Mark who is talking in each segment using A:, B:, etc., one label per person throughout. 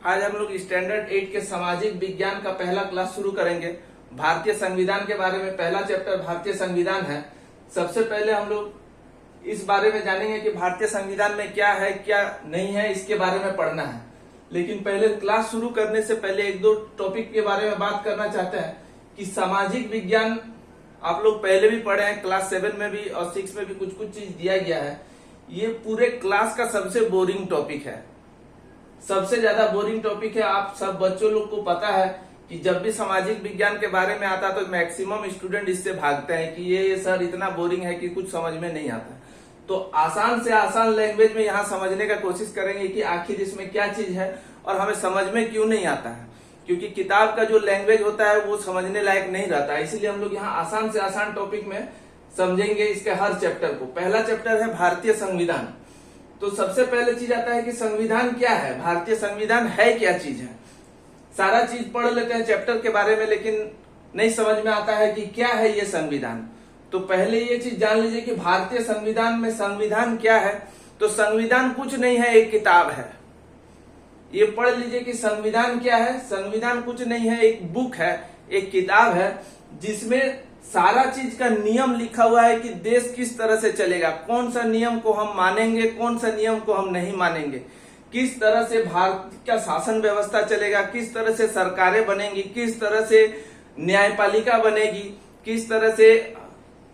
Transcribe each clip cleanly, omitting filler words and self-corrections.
A: आज हम लोग स्टैंडर्ड 8 के सामाजिक विज्ञान का पहला क्लास शुरू करेंगे। भारतीय संविधान के बारे में पहला चैप्टर भारतीय संविधान है। सबसे पहले हम लोग इस बारे में जानेंगे कि भारतीय संविधान में क्या है क्या नहीं है, इसके बारे में पढ़ना है। लेकिन पहले क्लास शुरू करने से पहले एक दो टॉपिक के बारे में बात करना चाहते हैं कि सामाजिक विज्ञान आप लोग पहले भी पढ़े हैं, क्लास 7 में भी और 6 में भी कुछ कुछ चीज दिया गया है। ये पूरे क्लास का सबसे बोरिंग टॉपिक है, सबसे ज्यादा बोरिंग टॉपिक है। आप सब बच्चों लोग को पता है कि जब भी सामाजिक विज्ञान के बारे में आता तो मैक्सिमम स्टूडेंट इससे भागते हैं कि ये सर इतना बोरिंग है कि कुछ समझ में नहीं आता। तो आसान से आसान लैंग्वेज में यहाँ समझने का कोशिश करेंगे कि आखिर इसमें क्या चीज है और हमें समझ में क्यों नहीं आता है, क्योंकि किताब का जो लैंग्वेज होता है वो समझने लायक नहीं रहता है। इसलिए हम लोग यहाँ आसान से आसान टॉपिक में समझेंगे इसके हर चैप्टर को। पहला चैप्टर है भारतीय संविधान। तो सबसे पहले चीज आता है कि संविधान क्या है, भारतीय संविधान है क्या चीज है। सारा चीज पढ़ लेते हैं चैप्टर के बारे में, लेकिन नहीं समझ में आता है कि क्या है ये संविधान। तो पहले ये चीज जान लीजिए कि भारतीय संविधान में संविधान क्या है। तो संविधान कुछ नहीं है, एक किताब है। ये पढ़ लीजिए कि संविधान क्या है। संविधान कुछ नहीं है, एक बुक है, एक किताब है जिसमें सारा चीज का नियम लिखा हुआ है कि देश किस तरह से चलेगा, कौन सा नियम को हम मानेंगे, कौन सा नियम को हम नहीं मानेंगे, किस तरह से भारत का शासन व्यवस्था चलेगा, किस तरह से सरकारें बनेंगी, किस तरह से न्यायपालिका बनेगी, किस तरह से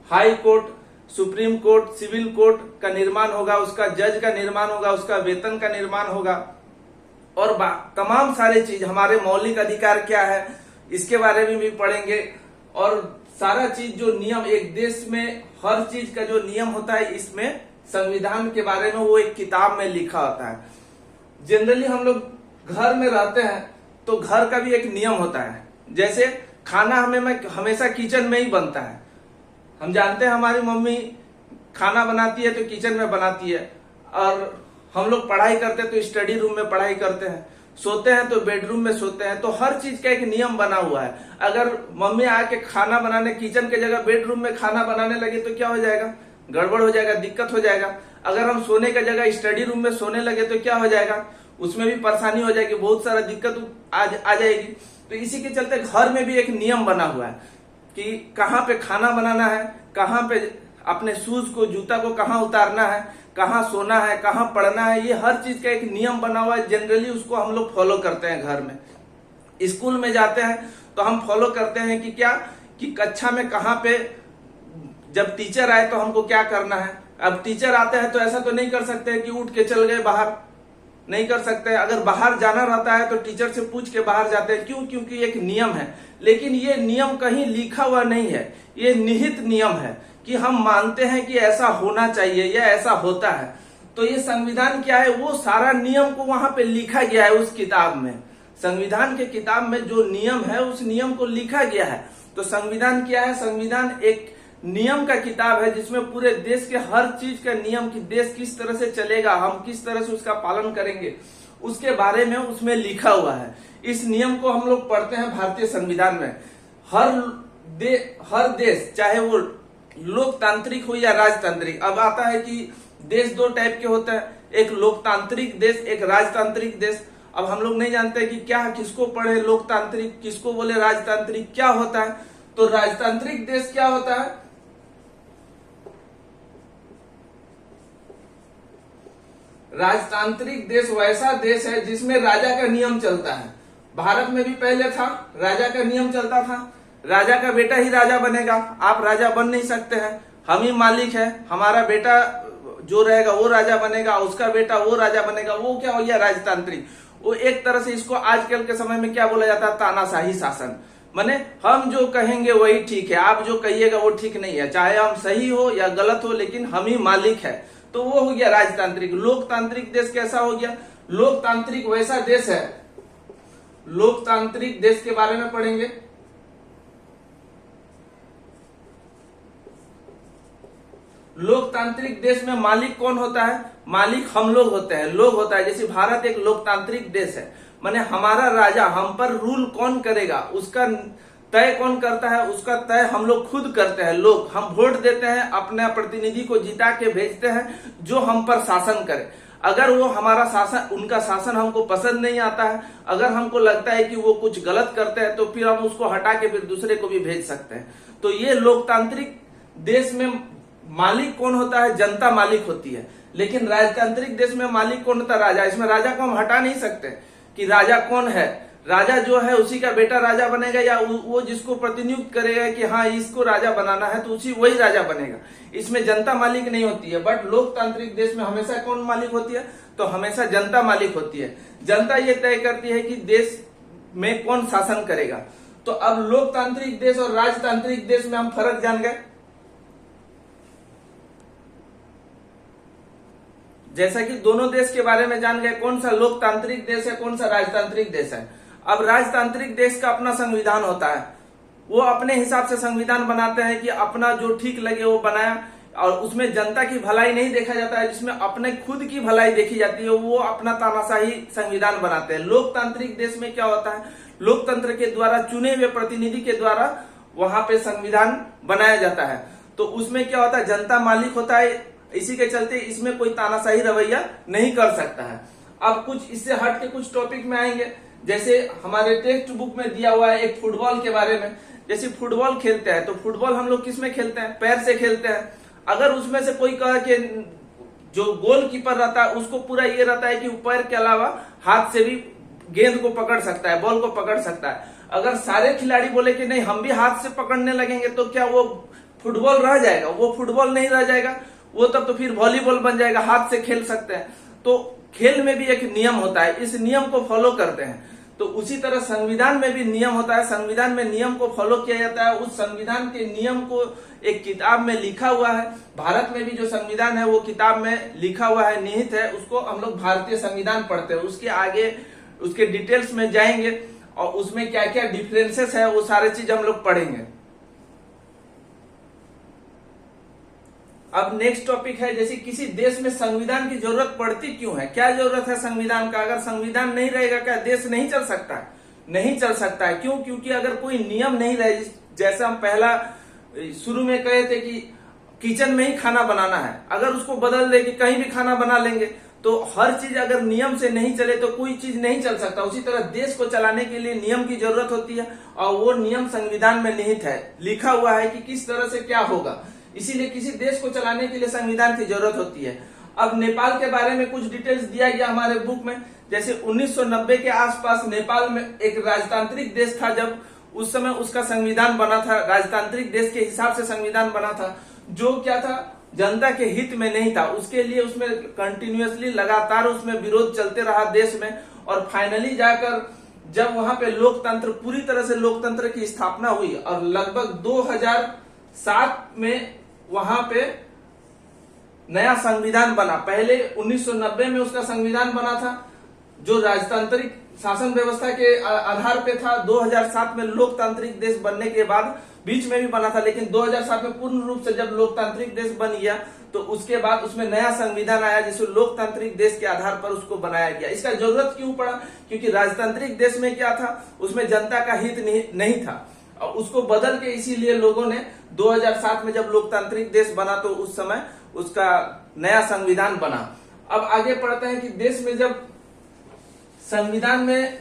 A: high court, supreme court, civil court का निर्माण होगा, उसका जज का निर्माण होगा, उसका वेतन का निर्माण होगा और तमाम सारे चीज। हमारे मौलिक अधिकार क्या है इसके बारे में भी पढ़ेंगे। और सारा चीज जो नियम एक देश में हर चीज का जो नियम होता है इसमें संविधान के बारे में वो एक किताब में लिखा होता है। जनरली हम लोग घर में रहते हैं तो घर का भी एक नियम होता है। जैसे खाना हमें हमेशा किचन में ही बनता है। हम जानते हैं हमारी मम्मी खाना बनाती है तो किचन में बनाती है, और हम लोग पढ़ाई करते हैं तो स्टडी रूम में पढ़ाई करते हैं, सोते हैं तो बेडरूम में सोते हैं। तो हर चीज का एक नियम बना हुआ है। अगर मम्मी आके खाना बनाने किचन के जगह बेडरूम में खाना बनाने लगे तो क्या हो जाएगा, गड़बड़ हो जाएगा, दिक्कत हो जाएगा। अगर हम सोने का जगह स्टडी रूम में सोने लगे तो क्या हो जाएगा, उसमें भी परेशानी हो जाएगी, बहुत सारा दिक्कत आ जाएगी। तो इसी के चलते घर में भी एक नियम बना हुआ है कि कहाँ पे खाना बनाना है, कहाँ पे अपने शूज को, जूता को कहाँ उतारना है, कहाँ सोना है, कहाँ पढ़ना है। ये हर चीज का एक नियम बना हुआ है। जनरली उसको हम लोग फॉलो करते हैं घर में। स्कूल में जाते हैं तो हम फॉलो करते हैं कि क्या, कि कक्षा में कहाँ पे जब टीचर आए तो हमको क्या करना है। अब टीचर आते हैं तो ऐसा तो नहीं कर सकते कि उठ के चल गए बाहर, नहीं कर सकते। अगर बाहर जाना रहता है तो टीचर से पूछ के बाहर जाते हैं। क्यों? क्योंकि एक नियम है। लेकिन ये नियम कहीं लिखा हुआ नहीं है, ये निहित नियम है कि हम मानते हैं कि ऐसा होना चाहिए या ऐसा होता है। तो ये संविधान क्या है, वो सारा नियम को वहां पे लिखा गया है उस किताब में। संविधान के किताब में जो नियम है उस नियम को लिखा गया है। तो संविधान क्या है, संविधान एक नियम का किताब है जिसमें पूरे देश के हर चीज का नियम, कि देश किस तरह से चलेगा, हम किस तरह से उसका पालन करेंगे, उसके बारे में उसमें लिखा हुआ है। इस नियम को हम लोग पढ़ते हैं भारतीय संविधान में। हर देश, चाहे वो लोकतांत्रिक हो या राजतांत्रिक। अब आता है कि देश दो टाइप के होते हैं, एक लोकतांत्रिक देश, एक राजतांत्रिक देश। अब हम लोग नहीं जानते कि क्या किसको पढ़े, लोकतांत्रिक किसको बोले, राजतांत्रिक क्या होता है। तो राजतांत्रिक देश क्या होता है, राजतांत्रिक देश वैसा देश है जिसमें राजा का नियम चलता है। भारत में भी पहले था, राजा का नियम चलता था। राजा का बेटा ही राजा बनेगा, आप राजा बन नहीं सकते हैं। हम ही मालिक है, हमारा बेटा जो रहेगा वो राजा बनेगा, उसका बेटा वो राजा बनेगा। वो क्या हो गया, राजतांत्रिक। वो एक तरह से इसको आजकल के समय में क्या बोला जाता है, तानाशाही शासन। माने हम जो कहेंगे वही ठीक है, आप जो कहिएगा वो ठीक नहीं है, चाहे हम सही हो या गलत हो, लेकिन हम ही मालिक है। तो वो हो गया राजतांत्रिक। लोकतांत्रिक देश कैसा हो गया, लोकतांत्रिक वैसा देश है, लोकतांत्रिक देश के बारे में पढ़ेंगे। लोकतांत्रिक देश में मालिक कौन होता है, मालिक हम लोग होते हैं, लोग होता है। जैसे भारत एक लोकतांत्रिक देश है, माने हमारा राजा, हम पर रूल कौन करेगा, उसका तय कौन करता है, उसका तय हम लोग खुद करते हैं। लोग हम वोट देते हैं, अपने प्रतिनिधि को जिता के भेजते हैं जो हम पर शासन करे। अगर वो हमारा शासन, उनका शासन हमको पसंद नहीं आता है, अगर हमको लगता है कि वो कुछ गलत करते हैं, तो फिर हम उसको हटा के फिर दूसरे को भी भेज सकते हैं। तो ये लोकतांत्रिक देश में मालिक कौन होता है? जनता मालिक होती है। लेकिन राजतांत्रिक देश में मालिक कौन होता है? राजा। इसमें राजा को हम हटा नहीं सकते कि राजा कौन है। राजा जो है उसी का बेटा राजा बनेगा, या वो जिसको प्रतिनियुक्त करेगा कि हाँ इसको राजा बनाना है, तो उसी वही राजा बनेगा। इसमें जनता मालिक नहीं होती है। बट लोकतांत्रिक देश में हमेशा कौन मालिक होती है? तो हमेशा जनता मालिक होती है। जनता ये तय करती है कि देश में कौन शासन करेगा। तो अब लोकतांत्रिक देश और राजतांत्रिक देश में हम फर्क जान गए। जैसा कि दोनों देश के बारे में जान गए, कौन सा लोकतांत्रिक देश है, कौन सा राजतांत्रिक देश है। अब राजतांत्रिक देश का अपना संविधान होता है, वो अपने हिसाब से संविधान बनाते हैं कि अपना जो ठीक लगे वो बनाया, और उसमें जनता की भलाई नहीं देखा जाता है, जिसमें अपने खुद की भलाई देखी जाती है, वो अपना तानाशाही संविधान बनाते हैं। लोकतांत्रिक देश में क्या होता है? लोकतंत्र के द्वारा चुने हुए प्रतिनिधि के द्वारा वहां पे संविधान बनाया जाता है। तो उसमें क्या होता है? जनता मालिक होता है। इसी के चलते इसमें कोई तानाशाही रवैया नहीं कर सकता है। अब कुछ इससे हट के कुछ टॉपिक में आएंगे। जैसे हमारे टेक्स्ट बुक में दिया हुआ है एक फुटबॉल के बारे में। जैसे फुटबॉल खेलते हैं, तो फुटबॉल हम लोग किस में खेलते हैं? पैर से खेलते हैं। अगर उसमें से कोई कहे कि जो गोलकीपर रहता है उसको पूरा ये रहता है कि पैर के अलावा हाथ से भी गेंद को पकड़ सकता है, बॉल को पकड़ सकता है। अगर सारे खिलाड़ी बोले कि नहीं हम भी हाथ से पकड़ने लगेंगे, तो क्या वो फुटबॉल रह जाएगा? वो फुटबॉल नहीं रह जाएगा, वो तब तो फिर वॉलीबॉल बन जाएगा, हाथ से खेल सकते हैं। तो खेल में भी एक नियम होता है, इस नियम को फॉलो करते हैं। तो उसी तरह संविधान में भी नियम होता है, संविधान में नियम को फॉलो किया जाता है। उस संविधान के नियम को एक किताब में लिखा हुआ है। भारत में भी जो संविधान है वो किताब में लिखा हुआ है, निहित है। उसको हम लोग भारतीय संविधान पढ़ते हैं। उसके आगे उसके डिटेल्स में जाएंगे और उसमें क्या क्या डिफरेंसेस है वो सारे चीज हम लोग पढ़ेंगे। अब नेक्स्ट टॉपिक है, जैसे किसी देश में संविधान की जरूरत पड़ती क्यों है? क्या जरूरत है संविधान का? अगर संविधान नहीं रहेगा क्या देश नहीं चल सकता है? नहीं चल सकता है। क्यों? क्योंकि अगर कोई नियम नहीं रहे, जैसे हम पहला शुरू में कहे थे कि किचन में ही खाना बनाना है, अगर उसको बदल दे कि कहीं भी खाना बना लेंगे, तो हर चीज अगर नियम से नहीं चले तो कोई चीज नहीं चल सकता। उसी तरह देश को चलाने के लिए नियम की जरूरत होती है, और वो नियम संविधान में निहित है, लिखा हुआ है कि किस तरह से क्या होगा। इसीलिए किसी देश को चलाने के लिए संविधान की जरूरत होती है। अब नेपाल के बारे में कुछ डिटेल्स दिया गया हमारे बुक में। जैसे 1990 के आसपास नेपाल में एक राजतांत्रिक देश था। जब उस समय उसका संविधान बना था, राजतांत्रिक देश के हिसाब से संविधान बना था, जो क्या था जनता के हित में नहीं था। उसके लिए उसमें कंटिन्यूअसली लगातार उसमें विरोध चलते रहा देश में, और फाइनली जाकर जब वहां पे लोकतंत्र, पूरी तरह से लोकतंत्र की स्थापना हुई, और लगभग 2007 में वहां पे नया संविधान बना। पहले 1990 में उसका संविधान बना था जो राजतांत्रिक शासन व्यवस्था के आधार पे था। 2007 में लोकतांत्रिक देश बनने के बाद बीच में भी बना था, लेकिन 2007 में पूर्ण रूप से जब लोकतांत्रिक देश बन गया तो उसके बाद उसमें नया संविधान आया, जिसको लोकतांत्रिक देश के आधार पर उसको बनाया गया। इसका जरूरत क्यों पड़ा? क्योंकि राजतांत्रिक देश में क्या था, उसमें जनता का हित नहीं था, और उसको बदल के इसीलिए लोगों ने 2007 में जब लोकतांत्रिक देश बना तो उस समय उसका नया संविधान बना। अब आगे पढ़ते हैं कि देश में जब संविधान में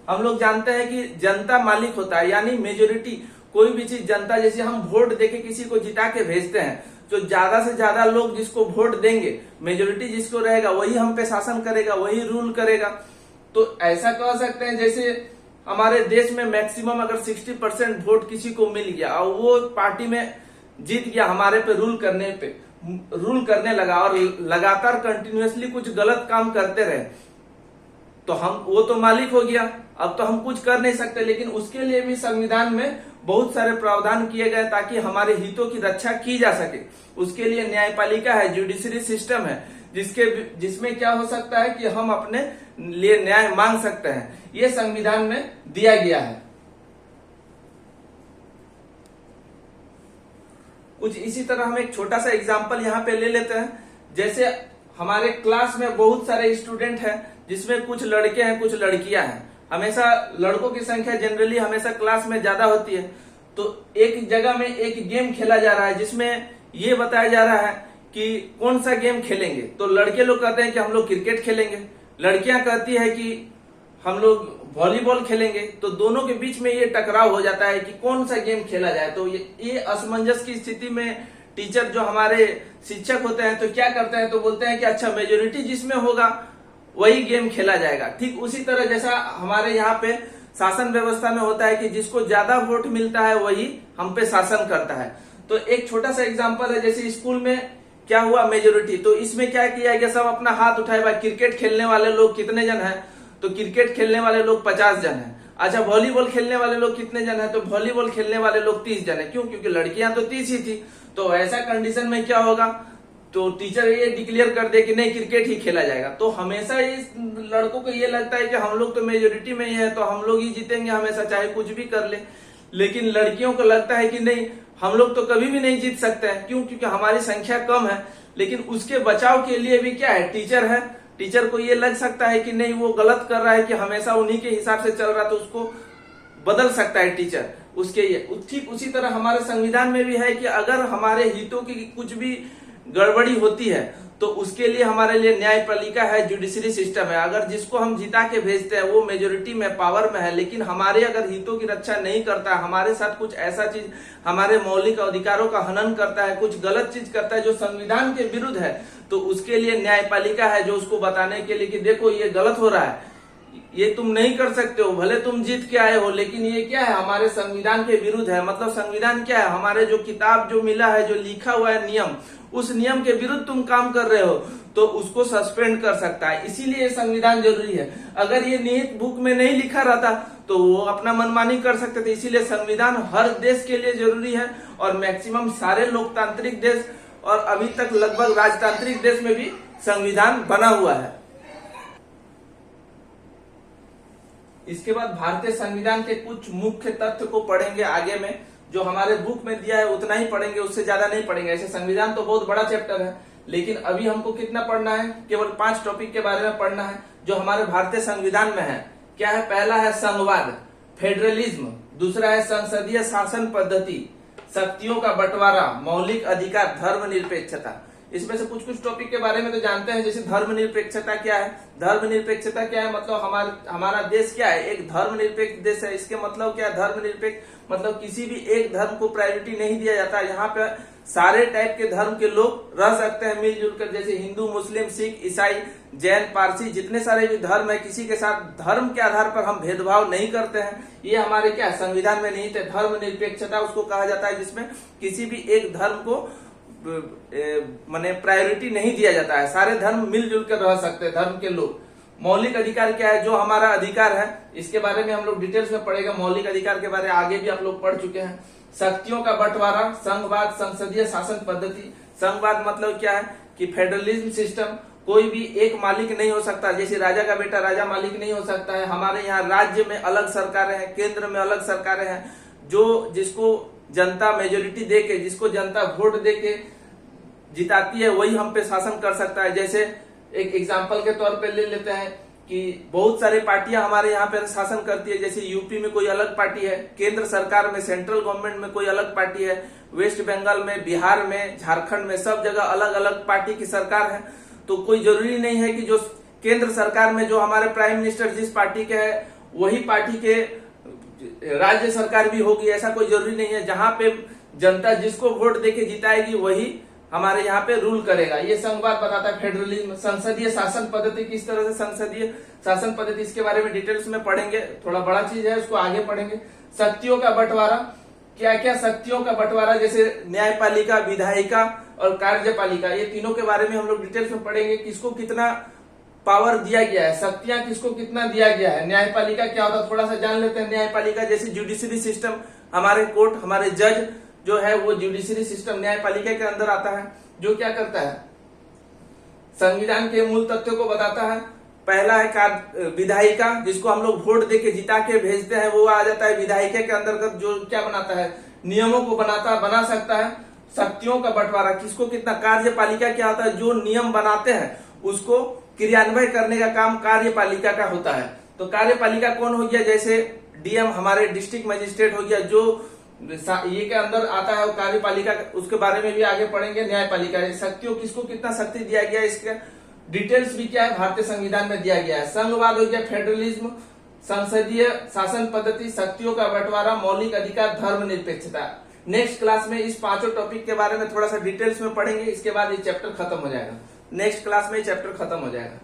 A: हम लोग जानते हैं कि जनता मालिक होता है, यानी मेजोरिटी। कोई भी चीज जनता, जैसे हम वोट देके किसी को जिता के भेजते हैं, तो ज्यादा से ज्यादा लोग जिसको वोट देंगे, मेजोरिटी जिसको रहेगा वही हम पे शासन करेगा, वही रूल करेगा। तो ऐसा कह सकते हैं जैसे हमारे देश में मैक्सिमम अगर 60% वोट किसी को मिल गया और वो पार्टी में जीत गया, हमारे पे रूल करने लगा और लगातार कंटिन्यूअसली कुछ गलत काम करते रहे, तो वो तो मालिक हो गया। अब तो हम कुछ कर नहीं सकते, लेकिन उसके लिए भी संविधान में बहुत सारे प्रावधान किए गए ताकि हमारे हितों की रक्षा की जा सके। उसके लिए न्यायपालिका है, जुडिशरी सिस्टम है, जिसमें क्या हो सकता है कि हम अपने लिए न्याय मांग सकते हैं। ये संविधान में दिया गया है। कुछ इसी तरह हम एक छोटा सा एग्जांपल यहाँ पे ले लेते हैं। जैसे हमारे क्लास में बहुत सारे स्टूडेंट हैं, जिसमें कुछ लड़के हैं कुछ लड़कियां हैं। हमेशा लड़कों की संख्या जनरली हमेशा क्लास में ज्यादा होती है। तो एक जगह में एक गेम खेला जा रहा है जिसमें ये बताया जा रहा है कि कौन सा गेम खेलेंगे, तो लड़के लोग कहते हैं कि हम लोग क्रिकेट खेलेंगे, लड़कियां कहती है कि हम लोग वॉलीबॉल खेलेंगे। तो दोनों के बीच में ये टकराव हो जाता है कि कौन सा गेम खेला जाए। तो ये असमंजस की स्थिति में टीचर जो हमारे शिक्षक होते हैं तो क्या करते हैं, तो बोलते हैं कि अच्छा मेजोरिटी जिसमें होगा वही गेम खेला जाएगा। ठीक उसी तरह जैसा हमारे यहाँ पे शासन व्यवस्था में होता है कि जिसको ज्यादा वोट मिलता है वही हम पे शासन करता है। तो एक छोटा सा एग्जांपल है, जैसे स्कूल में क्या हुआ मेजोरिटी, तो इसमें क्या किया गया, सब अपना हाथ उठाए, भाई क्रिकेट खेलने वाले लोग कितने जन हैं, तो क्रिकेट खेलने वाले लोग 50 जन हैं। अच्छा वॉलीबॉल खेलने वाले लोग कितने जन हैं, तो वॉलीबॉल खेलने वाले लोग 30 जन है। क्यों? क्योंकि लड़कियां तो 30 ही थी। तो ऐसा कंडीशन में क्या होगा, तो टीचर ये डिक्लेयर कर दे कि नहीं क्रिकेट ही खेला जाएगा। तो हमेशा इस लड़कों को ये लगता है कि हम लोग तो मेजोरिटी में ही है तो हम लोग ही जीतेंगे हमेशा, चाहे कुछ भी कर ले। लेकिन लड़कियों को लगता है कि नहीं हम लोग तो कभी भी नहीं जीत सकते हैं। क्यों? क्योंकि हमारी संख्या कम है। लेकिन उसके बचाव के लिए भी क्या है, टीचर है। टीचर को ये लग सकता है कि नहीं वो गलत कर रहा है, कि हमेशा उन्हीं के हिसाब से चल रहा, तो उसको बदल सकता है टीचर उसके। ठीक उसी तरह हमारे संविधान में भी है कि अगर हमारे हितों की कुछ भी गड़बड़ी होती है तो उसके लिए हमारे लिए न्यायपालिका है, जुडिशरी सिस्टम है। अगर जिसको हम जिता के भेजते हैं वो मेजोरिटी में पावर में है, लेकिन हमारे अगर हितों की रक्षा नहीं करता, हमारे साथ कुछ ऐसा चीज, हमारे मौलिक अधिकारों का हनन करता है, कुछ गलत चीज करता है जो संविधान के विरुद्ध है, तो उसके लिए न्यायपालिका है जो उसको बताने के लिए कि देखो ये गलत हो रहा है, ये तुम नहीं कर सकते हो, भले तुम जीत के आए हो लेकिन ये क्या है हमारे संविधान के विरुद्ध है। मतलब संविधान क्या है, हमारे जो किताब जो मिला है, जो लिखा हुआ है नियम, उस नियम के विरुद्ध तुम काम कर रहे हो तो उसको सस्पेंड कर सकता है। इसीलिए संविधान जरूरी है। अगर ये निहित बुक में नहीं लिखा रहता तो वो अपना मनमानी कर सकते थे। इसीलिए संविधान हर देश के लिए जरूरी है और मैक्सिमम सारे लोकतांत्रिक देश और अभी तक लगभग राजतांत्रिक देश में भी संविधान बना हुआ है। इसके बाद भारतीय संविधान के कुछ मुख्य तथ्य को पढ़ेंगे आगे में, जो हमारे बुक में दिया है उतना ही पढ़ेंगे, उससे ज्यादा नहीं पढ़ेंगे। ऐसे संविधान तो बहुत बड़ा चैप्टर है, लेकिन अभी हमको कितना पढ़ना है, केवल 5 टॉपिक के बारे में पढ़ना है जो हमारे भारतीय संविधान में है। क्या है? पहला है संघवाद, फेडरलिज्म, दूसरा है संसदीय शासन पद्धति, शक्तियों का बंटवारा, मौलिक अधिकार, धर्मनिरपेक्षता। इसमें से कुछ कुछ टॉपिक के बारे में तो जानते हैं, जैसे धर्मनिरपेक्षता क्या है। धर्मनिरपेक्षता क्या है, मतलब हमारा देश क्या है, एक धर्मनिरपेक्ष देश है। इसके मतलब क्या है, धर्मनिरपेक्ष मतलब किसी भी एक धर्म को प्रायोरिटी नहीं दिया जाता। यहाँ पे सारे टाइप के धर्म के लोग रह सकते हैं मिलजुल कर, जैसे हिंदू, मुस्लिम, सिख, ईसाई, जैन, पारसी, जितने सारे भी धर्म है, किसी के साथ धर्म के आधार पर हम भेदभाव नहीं करते हैं। ये हमारे क्या संविधान में निहित है। धर्मनिरपेक्षता उसको कहा जाता है जिसमें किसी भी एक धर्म को माने प्रायोरिटी नहीं दिया जाता है, सारे धर्म मिलजुल कर रह सकते हैं धर्म के लोग। मौलिक अधिकार क्या है, जो हमारा अधिकार है, इसके बारे में हम लोग डिटेल्स में पढ़ेगा। मौलिक अधिकार के बारे में आगे भी आप लोग पढ़ चुके हैं। शक्तियों का बंटवारा, संघवाद, संसदीय शासन पद्धति। संघवाद मतलब क्या है कि फेडरलिज्म सिस्टम, कोई भी एक मालिक नहीं हो सकता, जैसे राजा का बेटा राजा मालिक नहीं हो सकता है। हमारे यहाँ राज्य में अलग सरकारें हैं, केंद्र में अलग सरकारें हैं, जो जिसको जनता मेजोरिटी दे के, जिसको जनता वोट दे के जिताती है वही हम पे शासन कर सकता है। जैसे एक एग्जांपल के तौर पे ले लेते हैं कि बहुत सारी पार्टियां हमारे यहाँ पे शासन करती है। जैसे यूपी में कोई अलग पार्टी है, केंद्र सरकार में, सेंट्रल गवर्नमेंट में कोई अलग पार्टी है, वेस्ट बंगाल में, बिहार में, झारखंड में, सब जगह अलग अलग पार्टी की सरकार है। तो कोई जरूरी नहीं है कि जो केंद्र सरकार में जो हमारे प्राइम मिनिस्टर जिस पार्टी के है वही पार्टी के राज्य सरकार भी होगी, ऐसा कोई जरूरी नहीं है। जहां पे जनता जिसको वोट देके जिताएगी वही हमारे यहाँ पे रूल करेगा। ये संघवाद बताता है। फेडरलिज्म, संसदीय शासन पद्धति, किस तरह से संसदीय शासन पद्धति, इसके बारे में डिटेल्स में पढ़ेंगे, थोड़ा बड़ा चीज है उसको आगे पढ़ेंगे। शक्तियों का बंटवारा, क्या क्या शक्तियों का बंटवारा, जैसे न्यायपालिका, विधायिका और कार्यपालिका, ये तीनों के बारे में हम लोग डिटेल्स में पढ़ेंगे। किसको कितना पावर दिया गया है, शक्तियां किसको कितना दिया गया है। न्यायपालिका क्या होता है थोड़ा सा जान लेते हैं। न्यायपालिका जैसे जुडिशरी सिस्टम, हमारे कोर्ट, हमारे जज जो है वो जुडिशरी सिस्टम न्यायपालिका के अंदर आता है, जो क्या करता है, संविधान के मूल तथ्यों को बताता है। पहला है विधायिका, जिसको हम लोग वोट देके जिता के भेजते हैं, वो आ जाता है विधायिका के अंतर्गत, जो क्या बनाता है, नियमों को बना सकता है। शक्तियों का बंटवारा, किसको कितना। कार्यपालिका क्या होता है, जो नियम बनाते हैं उसको क्रियान्वय करने का काम कार्यपालिका का होता है। तो कार्यपालिका कौन हो गया, जैसे डीएम, हमारे डिस्ट्रिक्ट मजिस्ट्रेट हो गया, जो ये के अंदर आता है कार्यपालिका, उसके बारे में भी आगे पढ़ेंगे। न्यायपालिका, शक्तियों किसको कितना शक्ति दिया गया, इसका डिटेल्स भी क्या है भारतीय संविधान में दिया गया है। संघवाद हो गया, फेडरलिज्म, संसदीय शासन पद्धति, शक्तियों का बंटवारा, मौलिक अधिकार, धर्मनिरपेक्षता। नेक्स्ट क्लास में इस पांचों टॉपिक के बारे में थोड़ा सा डिटेल्स में पढ़ेंगे, इसके बाद ये चैप्टर खत्म हो जाएगा। नेक्स्ट क्लास में ये चैप्टर खत्म हो जाएगा।